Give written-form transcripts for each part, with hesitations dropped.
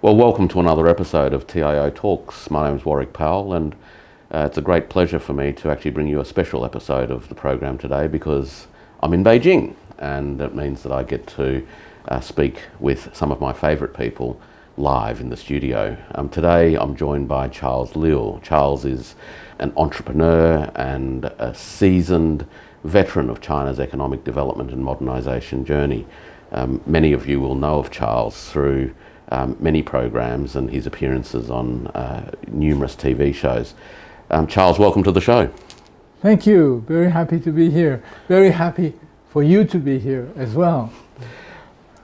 Well, welcome to another episode of TIO Talks. My name is Warwick Powell, and it's a great pleasure for me to actually bring you a special episode of the program today because I'm in Beijing, and it means that I get to speak with some of my favourite people live in the studio. Today I'm joined by Charles Liu. Charles is an entrepreneur and a seasoned veteran of China's economic development and modernisation journey. Many of you will know of Charles through many programs and his appearances on numerous TV shows. Charles, welcome to the show. Thank you. Very happy to be here. Very happy for you to be here as well.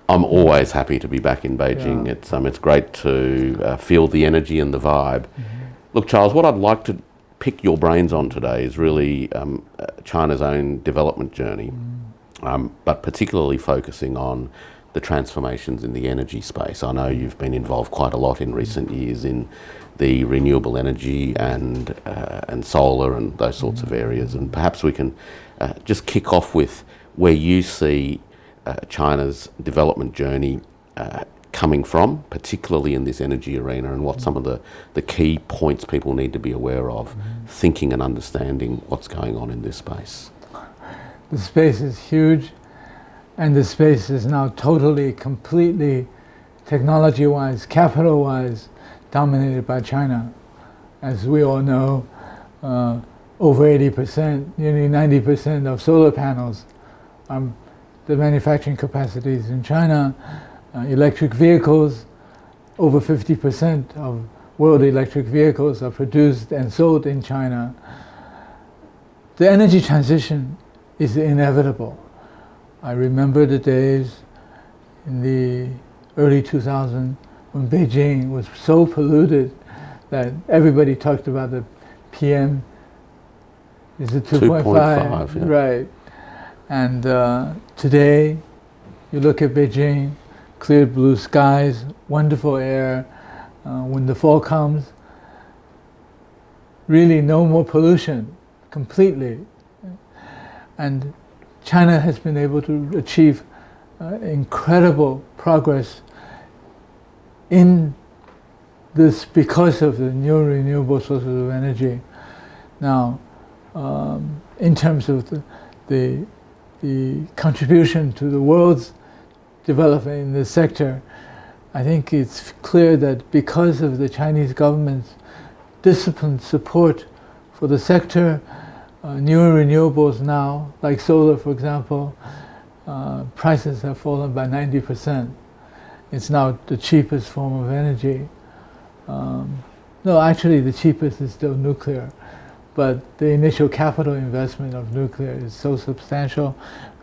I'm always happy to be back in Beijing. Yeah. It's great to feel the energy and the vibe. Mm-hmm. Look, Charles, what I'd like to pick your brains on today is really China's own development journey, but particularly focusing on the transformations in the energy space. I know you've been involved quite a lot in recent years in the renewable energy and solar and those sorts of areas. And perhaps we can just kick off with where you see China's development journey coming from, particularly in this energy arena, and what some of the key points people need to be aware of, thinking and understanding what's going on in this space. The space is huge. And the space is now totally, completely, technology-wise, capital-wise, dominated by China. As we all know, over 80%, nearly 90% of solar panels, the manufacturing capacities in China. Electric vehicles, over 50% of world electric vehicles are produced and sold in China. The energy transition is inevitable. I remember the days in the early 2000s when Beijing was so polluted that everybody talked about the PM, is it 2.5? Yeah. Right. And today, you look at Beijing, clear blue skies, wonderful air. When the fall comes, really no more pollution, completely. And China has been able to achieve incredible progress in this because of the new renewable sources of energy. Now, in terms of the contribution to the world's development in this sector, I think it's clear that because of the Chinese government's disciplined support for the sector, newer renewables now, like solar, for example, prices have fallen by 90%. It's now the cheapest form of energy. No, actually, the cheapest is still nuclear, but the initial capital investment of nuclear is so substantial.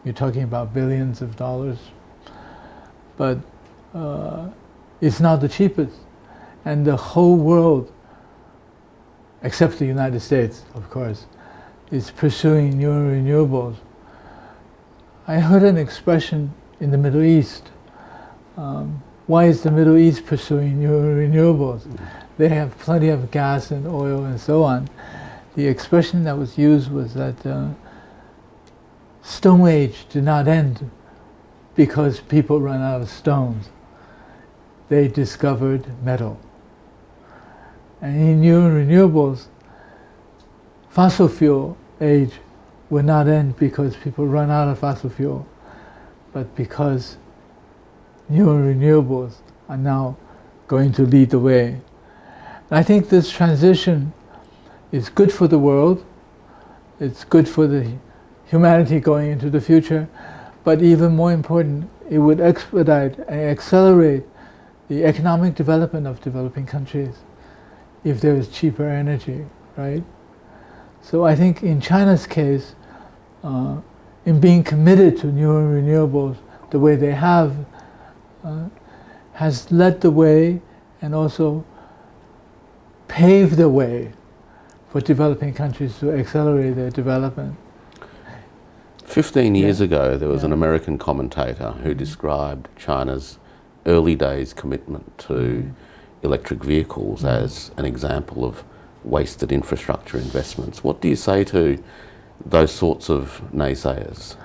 You're talking about billions of dollars. But it's not the cheapest. And the whole world, except the United States, of course, is pursuing new renewables. I heard an expression in the Middle East. Why is the Middle East pursuing new renewables? They have plenty of gas and oil and so on. The expression that was used was that Stone Age did not end because people ran out of stones. They discovered metal. And in new renewables, fossil fuel age will not end because people run out of fossil fuel, but because new renewables are now going to lead the way. And I think this transition is good for the world, it's good for the humanity going into the future, but even more important, it would expedite and accelerate the economic development of developing countries if there is cheaper energy, right? So I think in China's case, in being committed to newer renewables the way they have, has led the way and also paved the way for developing countries to accelerate their development. 15 years ago, there was an American commentator who described China's early days commitment to electric vehicles as an example of wasted infrastructure investments. What do you say to those sorts of naysayers?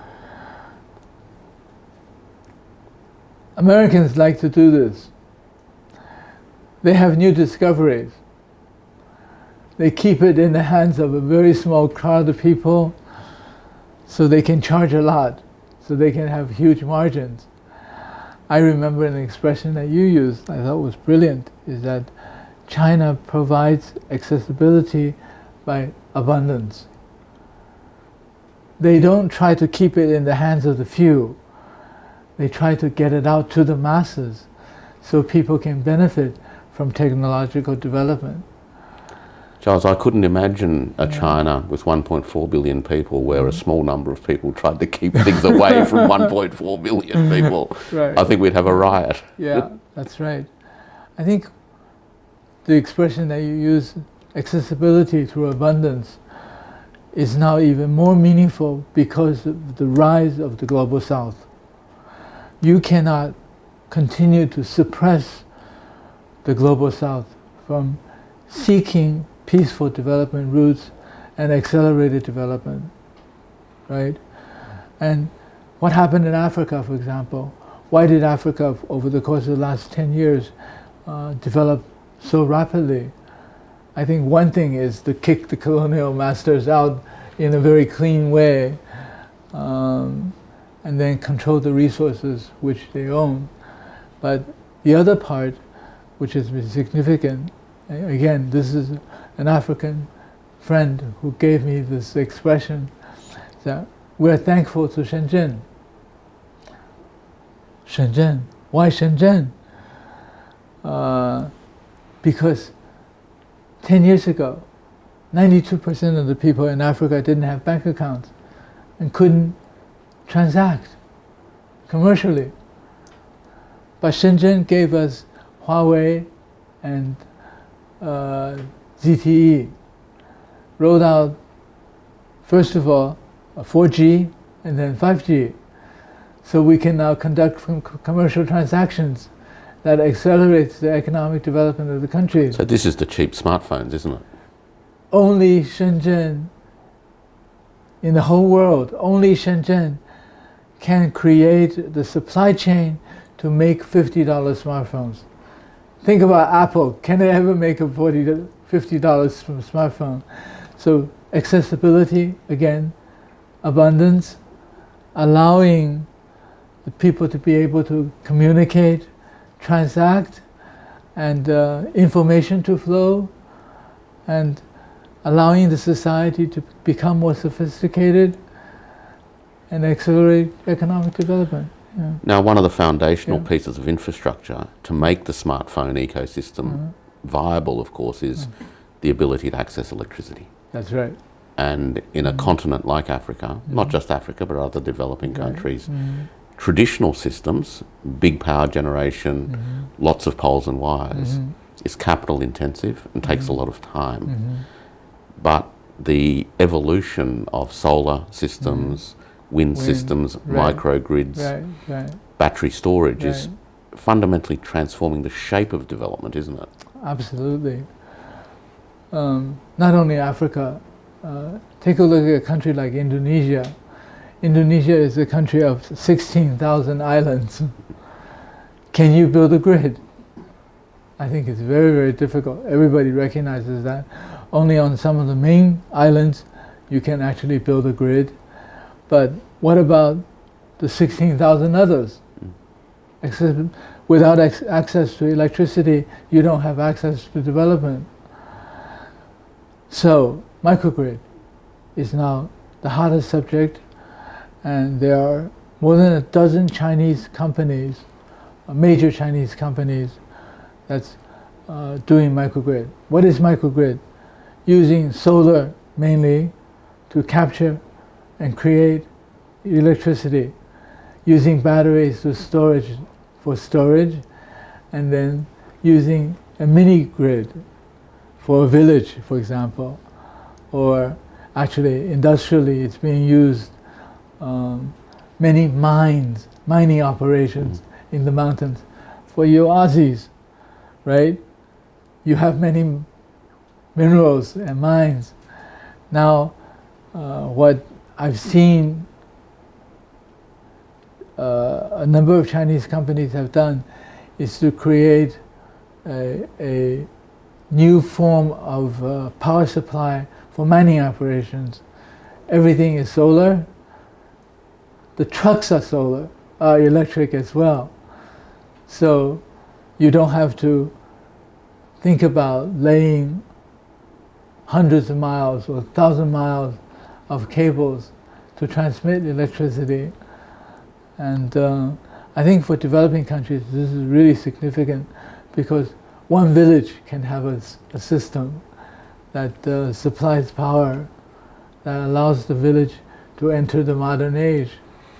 Americans like to do this. they have new discoveries. They keep it in the hands of a very small crowd of people so they can charge a lot, so they can have huge margins. I remember an expression that you used, I thought was brilliant, is that China provides accessibility by abundance. They don't try to keep it in the hands of the few. They try to get it out to the masses so people can benefit from technological development. Charles, I couldn't imagine a China with 1.4 billion people where a small number of people tried to keep things away from 1.4 billion people. Right. I think we'd have a riot. Yeah, that's right. I think the expression that you use, accessibility through abundance, is now even more meaningful because of the rise of the Global South. You cannot continue to suppress the Global South from seeking peaceful development routes and accelerated development, right? And what happened in Africa, for example? Why did Africa, over the course of the last 10 years, develop so rapidly? I think one thing is to kick the colonial masters out in a very clean way, and then control the resources which they own. But the other part, which is significant, again, this is an African friend who gave me this expression, that we're thankful to Shenzhen. Shenzhen. Why Shenzhen? Because 10 years ago, 92% of the people in Africa didn't have bank accounts and couldn't transact commercially. But Shenzhen gave us Huawei and ZTE, rolled out, first of all, 4G and then 5G. So we can now conduct commercial transactions that accelerates the economic development of the country. So this is the cheap smartphones, isn't it? Only Shenzhen, in the whole world, only Shenzhen can create the supply chain to make $50 smartphones. Think about Apple. Can they ever make a $50 from smartphone? So accessibility, again, abundance, allowing the people to be able to communicate, transact, and information to flow, and allowing the society to become more sophisticated and accelerate economic development. Yeah. Now, one of the foundational pieces of infrastructure to make the smartphone ecosystem viable, of course, is the ability to access electricity. That's right. And in a continent like Africa, not just Africa, but other developing countries, traditional systems, big power generation, lots of poles and wires, is capital intensive and takes a lot of time. But the evolution of solar systems, wind systems, microgrids, battery storage is fundamentally transforming the shape of development, isn't it? Absolutely. Not only Africa, take a look at a country like Indonesia. Indonesia is a country of 16,000 islands. Can you build a grid? I think it's very, very difficult. Everybody recognizes that. Only on some of the main islands you can actually build a grid. But what about the 16,000 others? Without access to electricity, you don't have access to development. So, microgrid is now the hottest subject, and there are more than a dozen Chinese companies, major Chinese companies, that's doing microgrid. What is microgrid? Using solar mainly to capture and create electricity, using batteries for storage, and then using a mini grid for a village, for example, or actually industrially it's being used, many mining operations in the mountains. For you Aussies, right? You have many minerals and mines. Now, what I've seen a number of Chinese companies have done is to create a new form of power supply for mining operations. Everything is solar. The trucks are electric as well. So you don't have to think about laying hundreds of miles or 1,000 miles of cables to transmit electricity. And I think for developing countries, this is really significant because one village can have a system that supplies power, that allows the village to enter the modern age,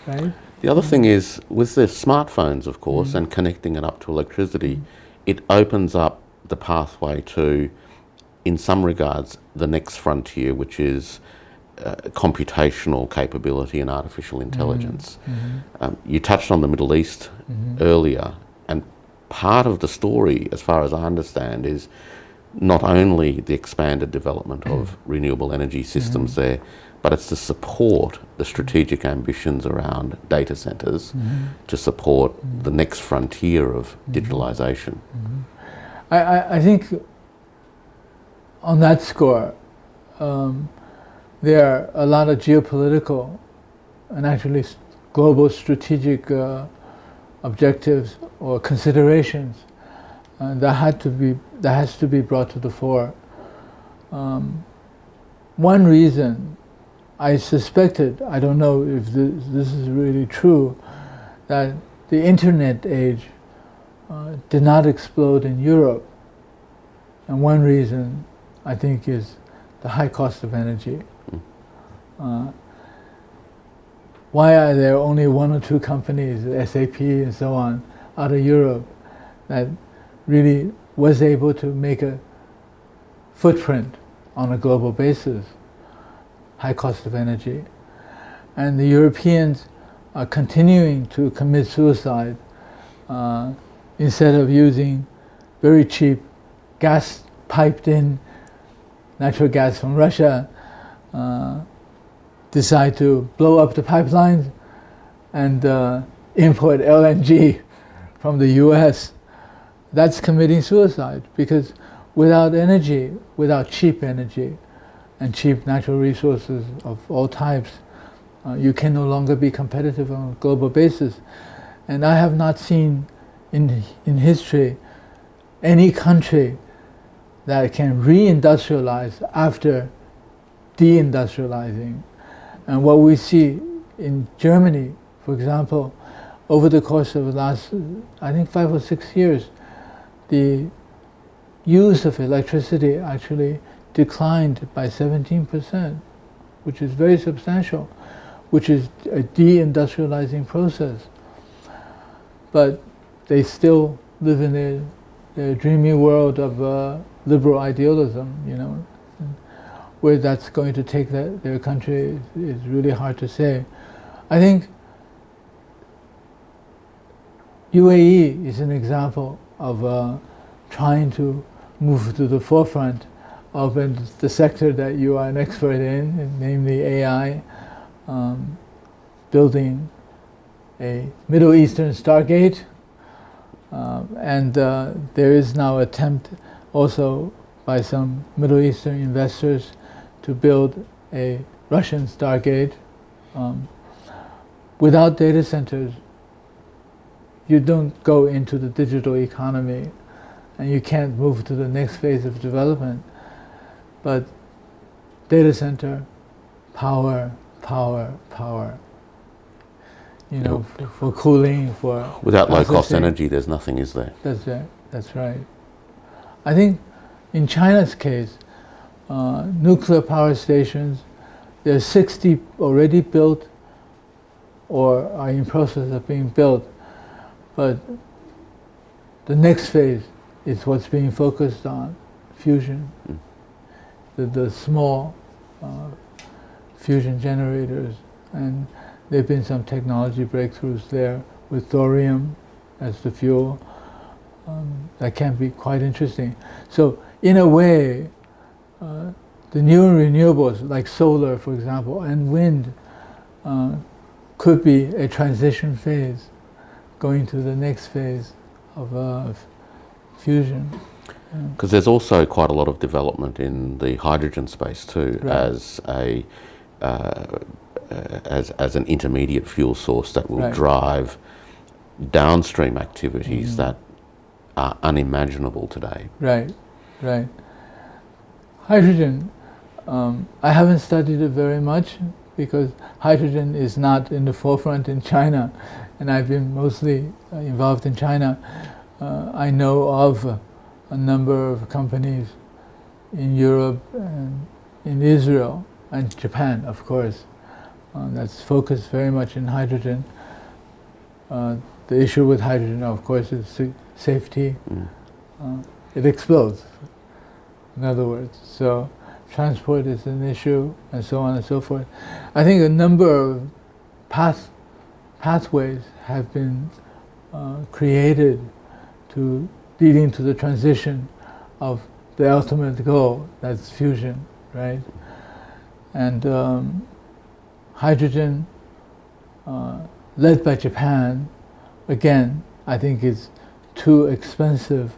right? The other thing is, with the smartphones, of course, and connecting it up to electricity, it opens up the pathway to, in some regards, the next frontier, which is computational capability and artificial intelligence. You touched on the Middle East earlier, and part of the story, as far as I understand, is not only the expanded development of renewable energy systems there, but it's to support the strategic ambitions around data centers to support the next frontier of digitalization. I think on that score, there are a lot of geopolitical and actually global strategic objectives or considerations that has to be brought to the fore. One reason I suspected, I don't know if this is really true, that the internet age did not explode in Europe. And one reason, I think, is the high cost of energy. Why are there only one or two companies, SAP and so on, out of Europe that really was able to make a footprint on a global basis? High cost of energy. And the Europeans are continuing to commit suicide instead of using very cheap gas piped in natural gas from Russia, decide to blow up the pipelines and import LNG from the US. That's committing suicide, because without energy, without cheap energy and cheap natural resources of all types, you can no longer be competitive on a global basis. And I have not seen in history any country that can re-industrialize after deindustrializing. And what we see in Germany, for example, over the course of the last, I think 5 or 6 years, the use of electricity actually declined by 17%, which is very substantial, which is a deindustrializing process. But they still live in their dreamy world of liberal idealism, you know. Where that's going to take their country is really hard to say. I think UAE is an example of trying to move to the forefront of the sector that you are an expert in, namely AI, building a Middle Eastern Stargate, and there is now an attempt also by some Middle Eastern investors to build a Russian Stargate. Without data centers, you don't go into the digital economy, and you can't move to the next phase of development. But data center, power. You know, for cooling, for without low-cost processing. energy, there's nothing, is there? That's right. I think in China's case, nuclear power stations, there are 60 already built or are in process of being built. But the next phase is what's being focused on, fusion. The small fusion generators. And there have been some technology breakthroughs there with thorium as the fuel. That can be quite interesting. So in a way, the new renewables, like solar, for example, and wind, could be a transition phase, going to the next phase of fusion. Because there's also quite a lot of development in the hydrogen space too, Right. as an intermediate fuel source that will Right. drive downstream activities that are unimaginable today. Right, right. Hydrogen, I haven't studied it very much because hydrogen is not in the forefront in China, and I've been mostly involved in China. I know of a number of companies in Europe and in Israel and Japan, of course, that's focused very much in hydrogen. The issue with hydrogen, of course, is safety. It explodes, in other words. So transport is an issue, and so on and so forth. I think a number of pathways have been created to leading to the transition of the ultimate goal, that's fusion, right? And hydrogen, led by Japan, again, I think it's too expensive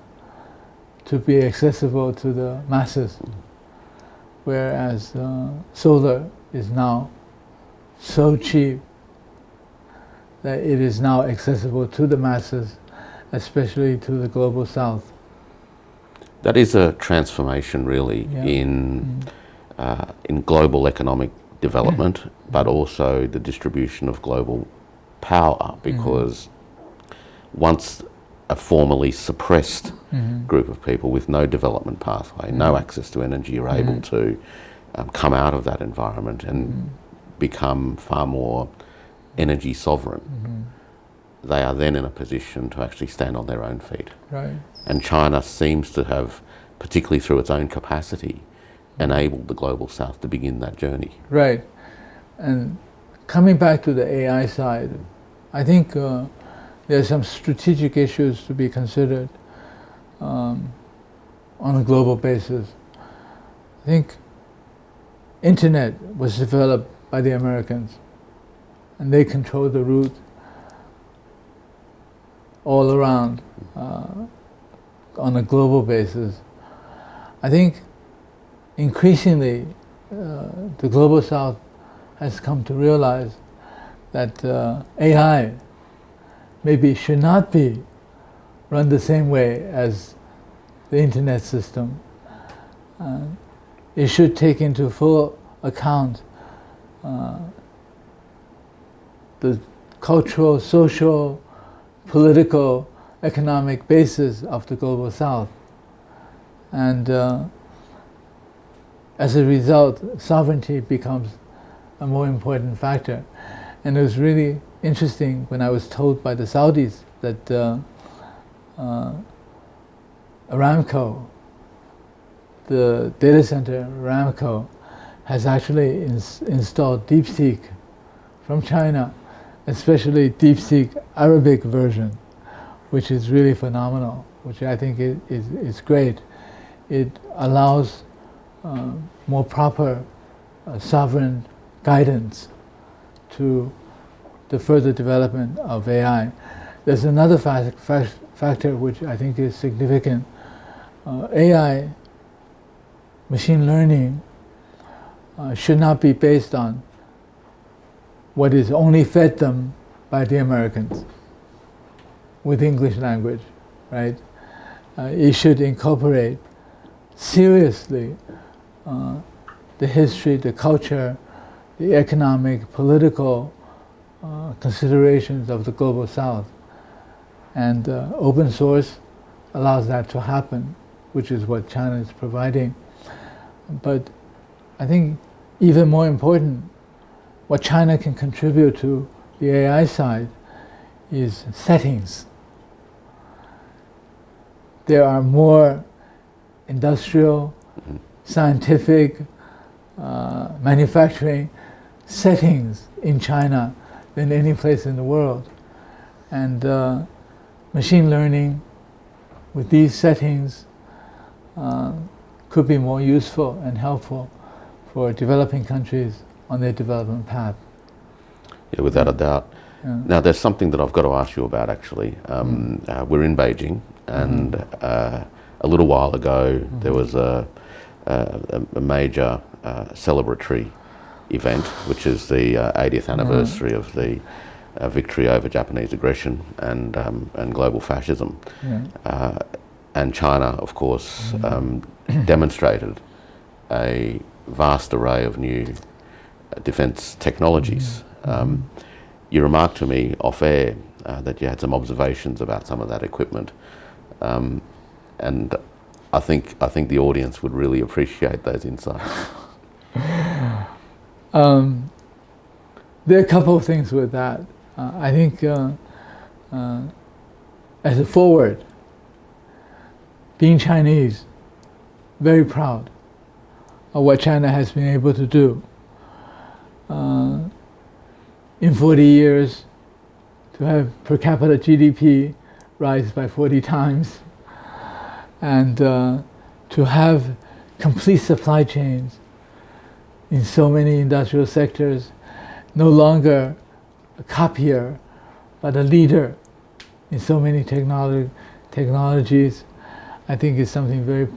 to be accessible to the masses, whereas solar is now so cheap that it is now accessible to the masses, especially to the global south. That is a transformation, really, Yeah. in global economic development, but also the distribution of global power, because once a formerly suppressed group of people with no development pathway, no access to energy, are able to come out of that environment and become far more energy sovereign, they are then in a position to actually stand on their own feet. Right. And China seems to have, particularly through its own capacity, enabled the global south to begin that journey. Right. And coming back to the AI side, I think there are some strategic issues to be considered on a global basis. I think internet was developed by the Americans, and they control the route all around on a global basis. I think increasingly the global south has come to realize that AI maybe should not be run the same way as the internet system. It should take into full account the cultural, social, political, economic basis of the global south. And as a result, sovereignty becomes a more important factor. And it was really interesting when I was told by the Saudis that Aramco, the data center Aramco, has actually installed DeepSeek from China, especially DeepSeek Arabic version, which is really phenomenal, which I think is great. It allows more proper sovereign guidance to the further development of AI. There's another factor which I think is significant. AI, machine learning, should not be based on what is only fed them by the Americans with English language, right? It should incorporate seriously the history, the culture, the economic, political considerations of the global south. And open source allows that to happen, which is what China is providing. But I think even more important, what China can contribute to the AI side is settings. There are more industrial, scientific, manufacturing settings in China than any place in the world. And machine learning with these settings could be more useful and helpful for developing countries on their development path. Yeah, without a doubt. Yeah. Now, there's something that I've got to ask you about, actually. We're in Beijing, and a little while ago there was a major celebratory event, which is the 80th anniversary of the victory over Japanese aggression and global fascism. And China, of course, demonstrated a vast array of new defence technologies. You remarked to me off air that you had some observations about some of that equipment, and I think the audience would really appreciate those insights. There are a couple of things with that. I think as a forward, being Chinese, very proud of what China has been able to do. In 40 years, to have per capita GDP rise by 40 times, and to have complete supply chains in so many industrial sectors, no longer a copier, but a leader in so many technologies, I think is something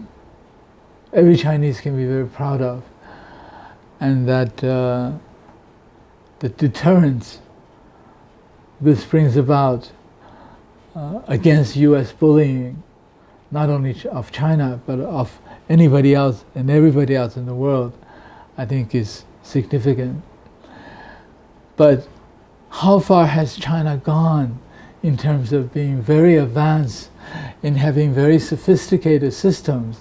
every Chinese can be very proud of. And that the deterrence this brings about against US bullying, not only of China, but of anybody else and everybody else in the world, I think is significant. But how far has China gone in terms of being very advanced in having very sophisticated systems?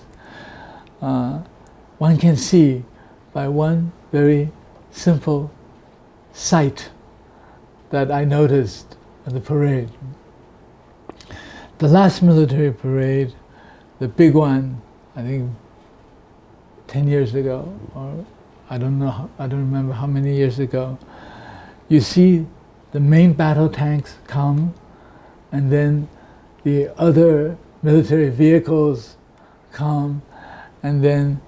One can see by one very simple sight that I noticed at the parade. The last military parade, the big one, I think 10 years ago, or I don't remember how many years ago, you see the main battle tanks come, and then the other military vehicles come, and then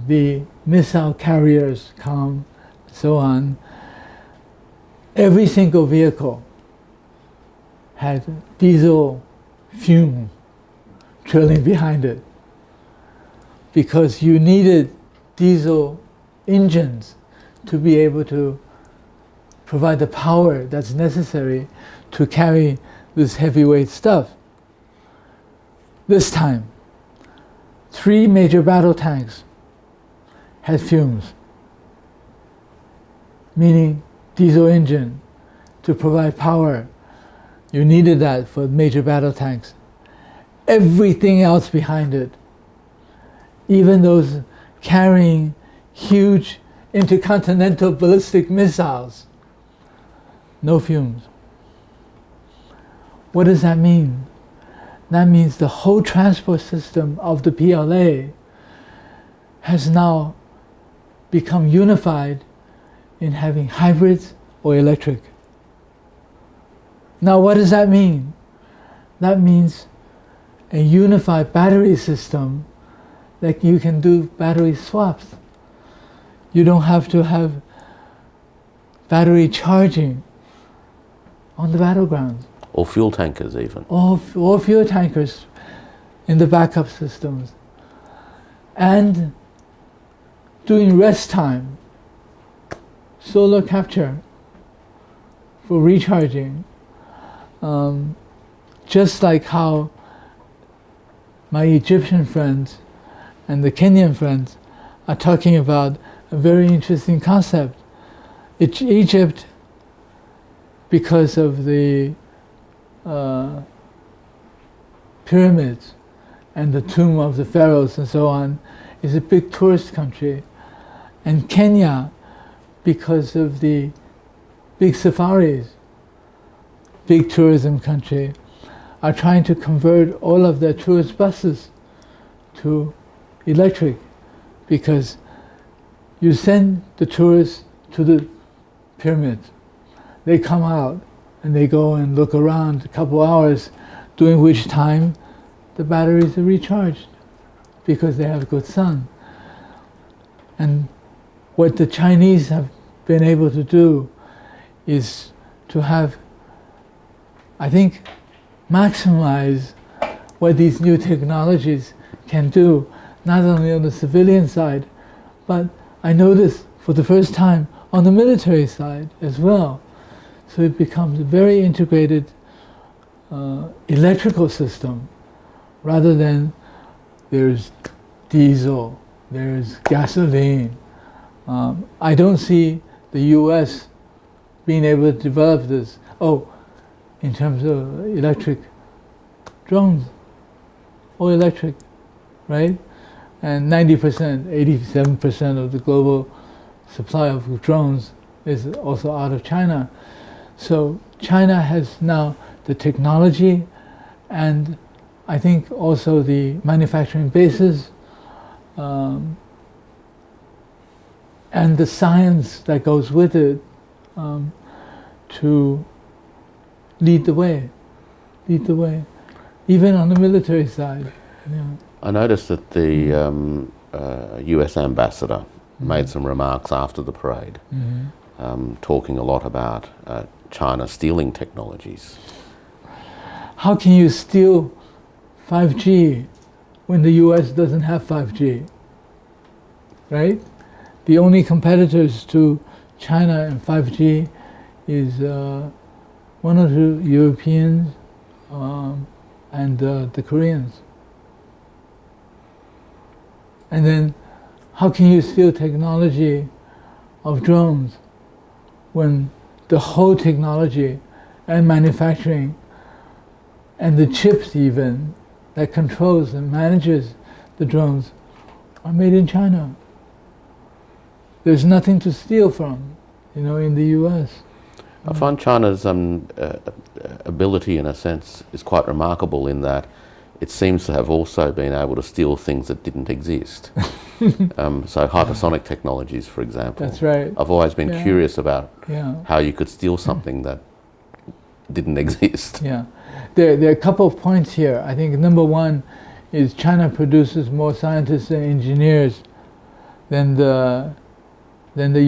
the missile carriers come, so on. Every single vehicle had diesel fume trailing behind it, because you needed diesel engines to be able to provide the power that's necessary to carry this heavyweight stuff. This time, 3 major battle tanks had fumes, meaning diesel engine to provide power. You needed that for major battle tanks. Everything else behind it, even those carrying huge intercontinental ballistic missiles, no fumes. What does that mean? That means the whole transport system of the PLA has now become unified in having hybrids or electric. Now what does that mean? That means a unified battery system that you can do battery swaps. You don't have to have battery charging on the battlegrounds. Or fuel tankers even. Or fuel tankers in the backup systems. And doing rest time, solar capture for recharging. Just like how my Egyptian friends and the Kenyan friends are talking about a very interesting concept. Egypt, because of the pyramids and the tomb of the pharaohs and so on, is a big tourist country. And Kenya, because of the big safaris, big tourism country, are trying to convert all of their tourist buses to electric, because you send the tourists to the pyramids, they come out and they go and look around a couple hours, during which time the batteries are recharged because they have good sun. And what the Chinese have been able to do is to have, I think, maximize what these new technologies can do, not only on the civilian side, but I noticed for the first time on the military side as well. So it becomes a very integrated electrical system, rather than there's diesel, there's gasoline. I don't see the US being able to develop this. Oh, in terms of electric drones, all electric, right? And 90%, 87% of the global supply of drones is also out of China. So China has now the technology, and I think also the manufacturing bases, and the science that goes with it, to lead the way, even on the military side. Yeah. I noticed that the US ambassador made some remarks after the parade, talking a lot about China stealing technologies. How can you steal 5G when the US doesn't have 5G, right? The only competitors to China in 5G is one or two Europeans and the Koreans. And then how can you steal technology of drones when the whole technology and manufacturing and the chips even that controls and manages the drones are made in China? There's nothing to steal from, in the US. I find China's ability, in a sense, is quite remarkable in that it seems to have also been able to steal things that didn't exist. So hypersonic technologies, for example. That's right. I've always been curious about Yeah. how you could steal something that didn't exist. Yeah. There are a couple of points here. I think number one is China produces more scientists and engineers than the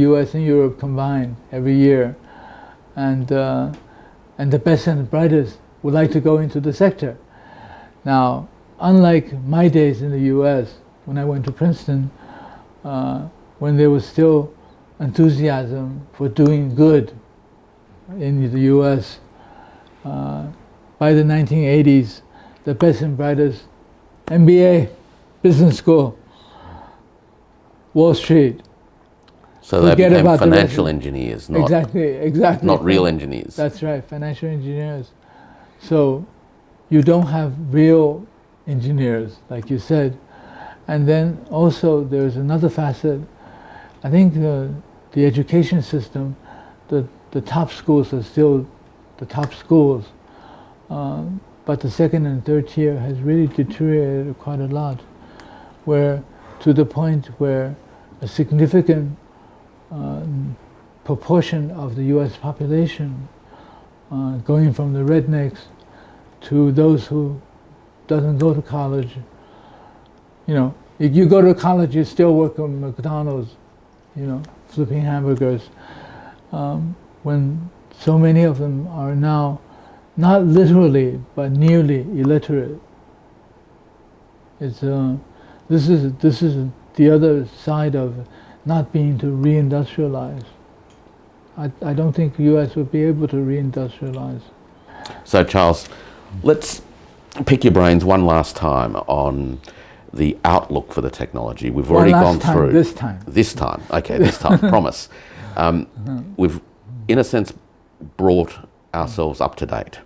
US and Europe combined every year. And the best and the brightest would like to go into the sector. Now, unlike my days in the US, when I went to Princeton, when there was still enthusiasm for doing good in the US, by the 1980s, the best and brightest, MBA, business school, Wall Street. So they Forget became about the financial rest. engineers, not, Exactly. not real engineers. That's right, financial engineers. So you don't have real engineers, like you said. And then also there's another facet. I think the education system, the top schools are still the top schools, but the second and third tier has really deteriorated quite a lot, where to the point where a significant proportion of the US population, going from the rednecks to those who doesn't go to college. If you go to college, you still work at McDonald's, flipping hamburgers. When so many of them are now not literally but nearly illiterate. It's this is the other side of not being to reindustrialize. I don't think the US would be able to reindustrialize. So Charles, let's pick your brains one last time on the outlook for the technology. We've already gone through this time. This time, okay, this time, promise. We've, in a sense, brought ourselves up to date.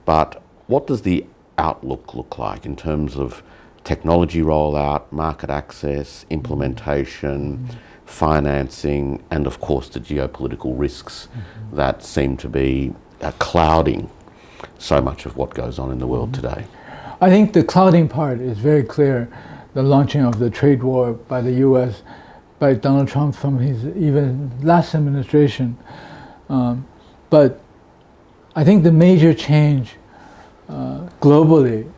But what does the outlook look like in terms of technology rollout, market access, implementation, financing, and of course the geopolitical risks that seem to be clouding so much of what goes on in the world today? I think the clouding part is very clear. The launching of the trade war by the US, by Donald Trump from his even last administration. But I think the major change globally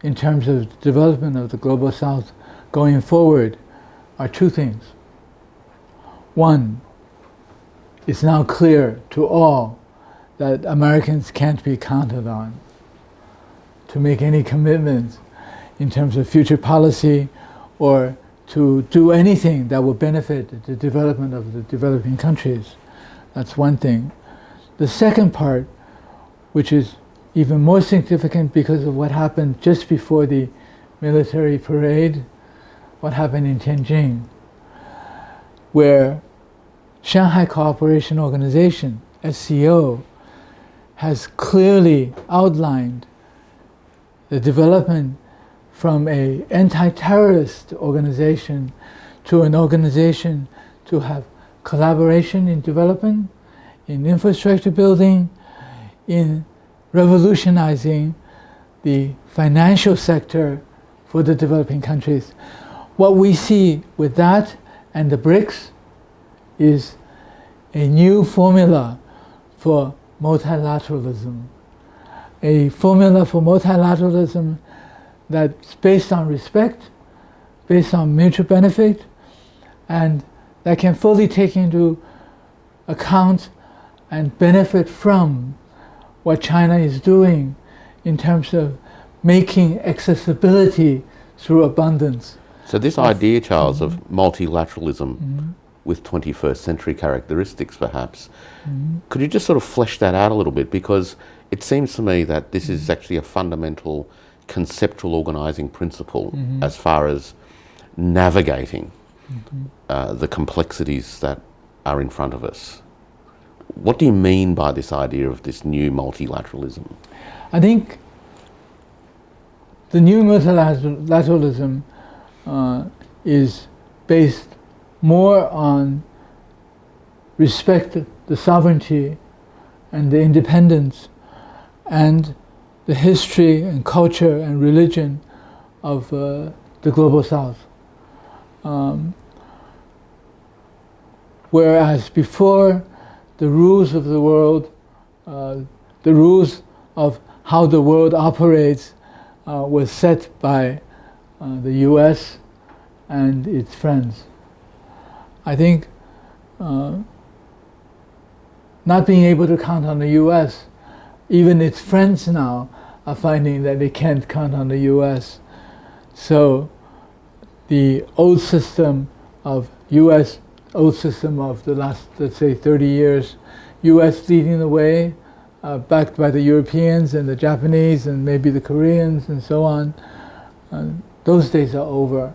in terms of development of the global south going forward are two things. One, it's now clear to all that Americans can't be counted on to make any commitments in terms of future policy or to do anything that will benefit the development of the developing countries. That's one thing. The second part, which is even more significant because of what happened just before the military parade, what happened in Tianjin, where Shanghai Cooperation Organization, SCO, has clearly outlined the development from an anti-terrorist organization to an organization to have collaboration in development, in infrastructure building, in revolutionizing the financial sector for the developing countries. What we see with that and the BRICS is a new formula for multilateralism. A formula for multilateralism that's based on respect, based on mutual benefit, and that can fully take into account and benefit from what China is doing in terms of making accessibility through abundance. So this idea, Charles, of multilateralism with 21st century characteristics perhaps, could you just sort of flesh that out a little bit? Because it seems to me that this is actually a fundamental conceptual organising principle as far as navigating the complexities that are in front of us. What do you mean by this idea of this new multilateralism? I think the new multilateralism is based more on respect the sovereignty and the independence and the history and culture and religion of the global South. Whereas before, the rules of the world, the rules of how the world operates was set by the US and its friends. I think not being able to count on the US, even its friends now are finding that they can't count on the US. So the old system of US, old system of the last, let's say, 30 years, US leading the way, backed by the Europeans and the Japanese and maybe the Koreans and so on, those days are over.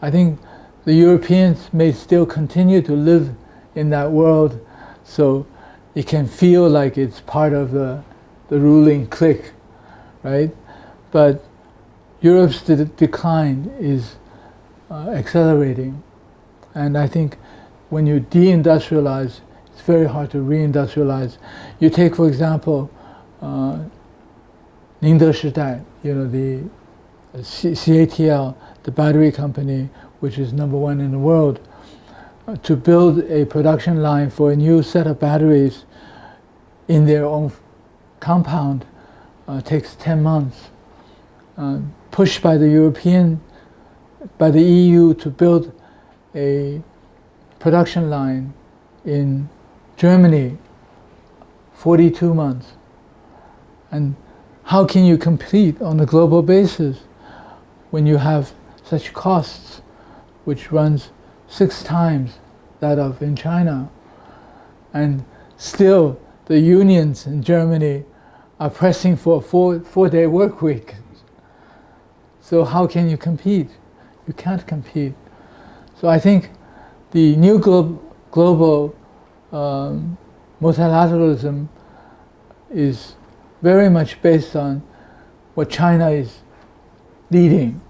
I think the Europeans may still continue to live in that world, so it can feel like it's part of the ruling clique, right? But Europe's decline is accelerating. And I think when you deindustrialize, it's very hard to reindustrialize. You take, for example, 宁德时代, the CATL, the battery company, which is #1 in the world, to build a production line for a new set of batteries in their own compound takes 10 months. Pushed by the EU to build a production line in Germany, 42 months. And how can you compete on a global basis when you have such costs, which runs 6 times that of in China? And still, the unions in Germany are pressing for a 4-day work week. So how can you compete? You can't compete. So I think the new global multilateralism is very much based on what China is leading.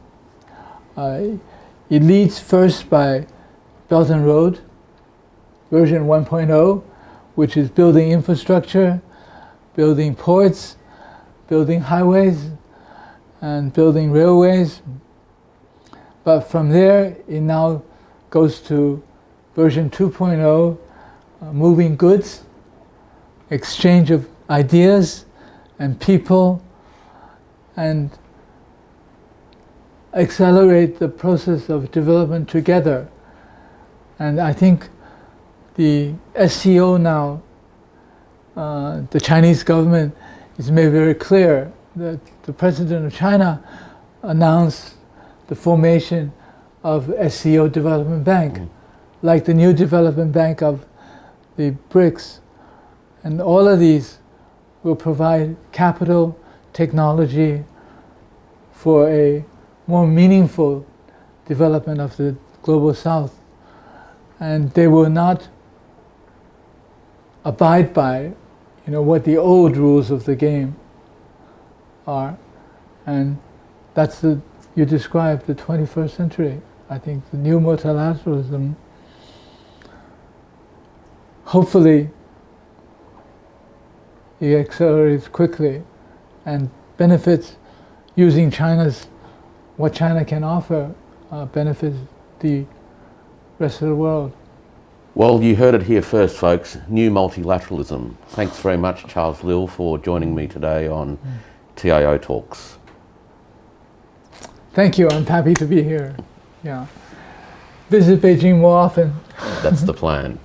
It leads first by Belt and Road, version 1.0, which is building infrastructure, building ports, building highways, and building railways. But from there, it now goes to version 2.0, moving goods, exchange of ideas and people, and accelerate the process of development together. And I think the SCO now, the Chinese government has made very clear the president of China announced the formation of SCO Development Bank, like the new development bank of the BRICS. And all of these will provide capital, technology for a more meaningful development of the global south. And they will not abide by, what the old rules of the game are. And that's you described the 21st century. I think the new multilateralism hopefully it accelerates quickly and benefits using what China can offer, benefits the rest of the world. Well, you heard it here first, folks. New multilateralism. Thanks very much, Charles Liu, for joining me today on TIO Talks. Thank you. I'm happy to be here. Yeah. Visit Beijing more often. That's the plan.